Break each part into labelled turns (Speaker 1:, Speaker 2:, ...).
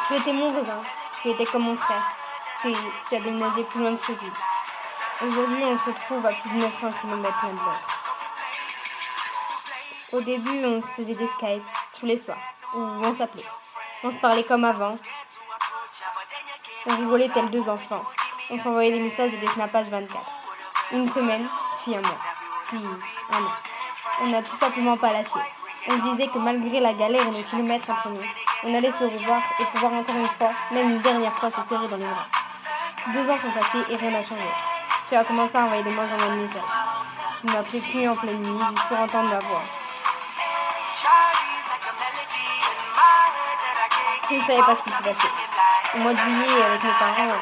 Speaker 1: Tu étais mon voisin, tu étais comme mon frère, puis tu as déménagé plus loin que prévu. Aujourd'hui, on se retrouve à plus de 900 km l'un de l'autre. Au début, on se faisait des Skype tous les soirs, ou on s'appelait. On se parlait comme avant. On rigolait tels deux enfants. On s'envoyait des messages et des snappages 24. Une semaine, puis un mois, puis un an. On n'a tout simplement pas lâché. On disait que malgré la galère et les kilomètres entre nous, on allait se revoir et pouvoir encore une fois, même une dernière fois, se serrer dans les bras. 2 ans sont passés et rien n'a changé. Tu as commencé à envoyer de moins en moins de messages. Tu ne m'appelais plus en pleine nuit juste pour entendre ma voix. Je ne savais pas ce qui se passait. Au mois de juillet, avec mes parents,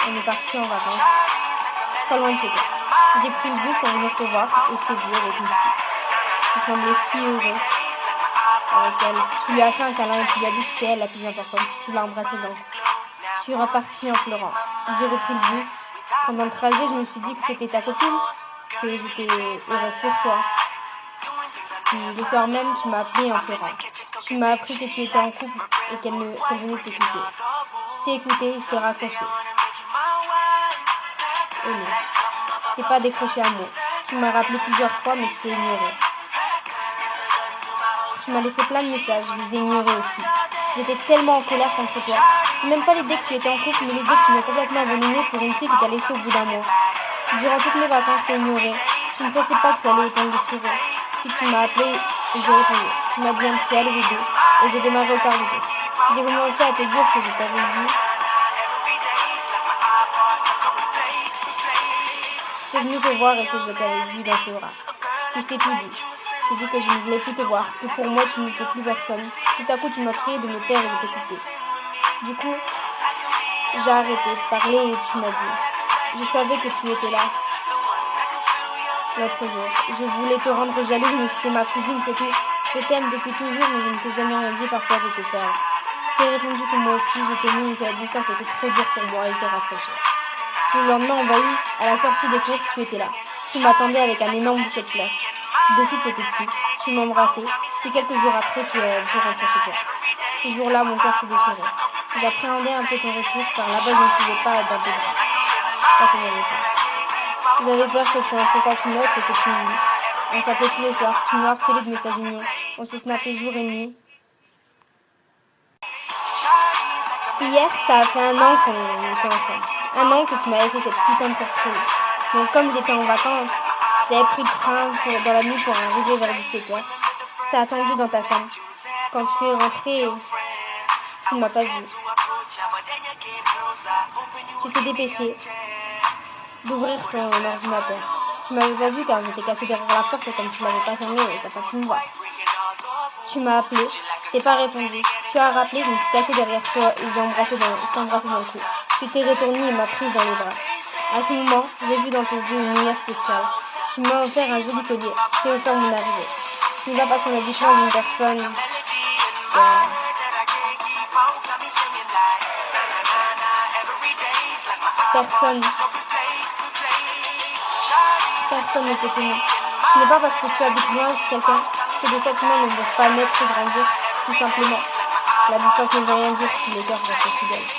Speaker 1: on est partis en vacances, pas loin de chez toi. J'ai pris le bus pour venir te voir et je t'ai vu avec une fille. Tu semblais si heureux avec elle. Tu lui as fait un câlin et tu lui as dit que c'était elle la plus importante, puis tu l'as embrassée dans le cou. Je suis repartie en pleurant. J'ai repris le bus. Pendant le trajet, je me suis dit que c'était ta copine, que j'étais heureuse pour toi. Puis le soir même, tu m'as appelé en pleurant. Tu m'as appris que tu étais en couple et qu'elle venait de te quitter. Je t'ai écouté et je t'ai raccroché. Au nez. Je t'ai pas décroché un mot. Tu m'as rappelé plusieurs fois, mais je t'ai ignoré. Tu m'as laissé plein de messages, je les ai ignorés aussi. J'étais tellement en colère contre toi. C'est même pas l'idée que tu étais en couple, mais l'idée que tu m'as complètement abandonné pour une fille qui t'a laissé au bout d'un mois. Durant toutes mes vacances, je t'ai ignoré. Je ne pensais pas que ça allait autant me déchirer. Puis tu m'as appelé et j'ai répondu. Tu m'as dit un petit allô bébé et j'ai démarré au quart de tour. J'ai commencé à te dire que je t'avais vu. J'étais venue te voir et que je t'avais vu dans ses bras. Puis je t'ai tout dit. Je t'ai dit que je ne voulais plus te voir, que pour moi tu n'étais plus personne. Tout à coup tu m'as crié de me taire et de t'écouter. Du coup, j'ai arrêté de parler et tu m'as dit. Je savais que tu étais là. L'autre jour, je voulais te rendre jalouse, mais c'était ma cousine, c'est tout. Je t'aime depuis toujours, mais je ne t'ai jamais rien dit par peur de te perdre. Je t'ai répondu que moi aussi je t'aimais, mais que la distance était trop dure pour moi et j'ai raccroché. Le lendemain, en bahut, à la sortie des cours, tu étais là. Tu m'attendais avec un énorme bouquet de fleurs. De suite, c'était dessus. Tu m'embrassais, puis quelques jours après, tu as dû rentrer chez toi. Ce jour-là, mon cœur s'est déchiré. J'appréhendais un peu ton retour, car là-bas, je ne pouvais pas être dans tes bras. Ça, ça n'allait pas. J'avais peur que tu en fréquentes une autre et que tu m'oublies. On s'appelait tous les soirs, tu me harcelais de messages mignons. On se snappait jour et nuit. Hier, ça a fait un an qu'on était ensemble. Un an que tu m'avais fait cette putain de surprise. Donc, comme j'étais en vacances, j'avais pris le train dans la nuit pour arriver vers 17h. Je t'ai attendu dans ta chambre. Quand tu es rentré, tu ne m'as pas vu. Tu t'es dépêché d'ouvrir ton ordinateur. Tu m'avais pas vu car j'étais cachée derrière la porte et comme tu l'avais pas fermée, t'as pas pu me voir. Tu m'as appelé, je t'ai pas répondu. Tu as rappelé, je me suis cachée derrière toi et je t'ai embrassé dans le cou. Tu t'es retournée et m'as prise dans les bras. À ce moment, j'ai vu dans tes yeux une lumière spéciale. Tu m'as offert un joli collier. Je t'ai offert mon arrivée. Ce n'est pas parce qu'on habite loin d'une personne personne ne peut t'aimer. Ce n'est pas parce que tu habites loin de quelqu'un que des sentiments ne peuvent pas naître et grandir, tout simplement. La distance ne veut rien dire si les cœurs restent fidèles.